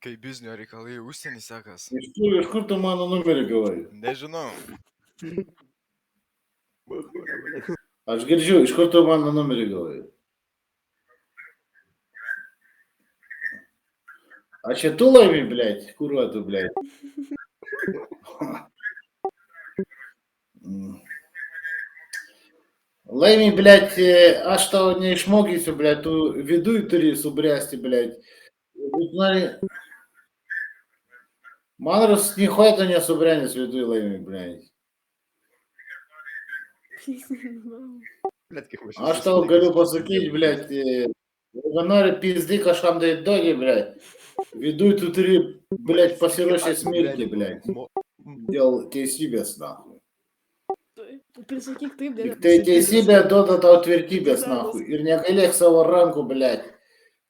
Kai biznio reikalai užsienį sekas. Iš kur tu mano numerį gavai? Nežinau. Aš girdžiu, iš kur tu mano numerį gavai? А че tu laimi, блядь? Kurva tu, блядь? Laimi, блядь, aš tau neišmokysiu, блядь, tu viduj turi subręsti, блядь. Man rodos, nichuoj tu nesubrendęs viduj laimi, блядь. Aš tau galiu pasakyti, blядь, jeigu nori pizdy kažkam tai duoti, blядь, viduj tu turi, blядь, pasiruošęs mirti, blядь, dėl teisybės, nahui. Prisakyk taip, dėl... Tik tai teisybė duoda tau tvirtybės, nahui, ir negalėk savo rankų, blядь.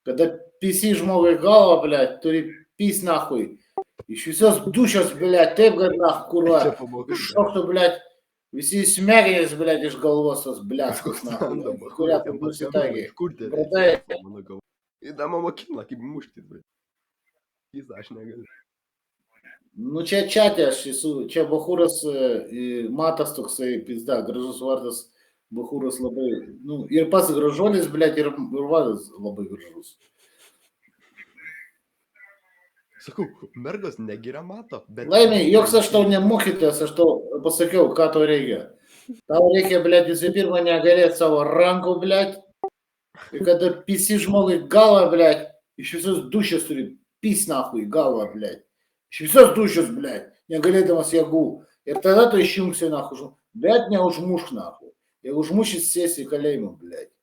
Kada pisi žmogui galvą, blядь, turi pis, nahui. Iš visos dušios, blядь, taip, kad, nahui, kurva, šoktų, blядь, visi smegenys, blядь, iš galvos tos bliaskos, nahui, kurią tu nusitaikė. Pratai. Įdama mokina, kaip muštis, bet. Jis aš negaliu. Nu čia čatė aš esu, čia Bahūras, Matas toksai, pizda, gražus vardas, Bahūras labai, nu, ir pats gražuolis, blėt, ir vardas labai gražus. Sakau, mergos negiria Mato, bet... Laimiai, joks aš tau nemokytas, aš tau pasakiau, ką tau reikia. Tau reikia, blėt, visų pirma, negalėti savo rankų, blėt, ir kada pisi žmogui galvą, blėt, iš visos dušės turi pis nahui galvą, blėt. Iš visos dušios, blėt, negalėdamas jėgų. Ir tada tu išjungsi, nahui, bet neužmušk, nahui. Jeigu užmušys, sėsi į kalėjimą, blėt.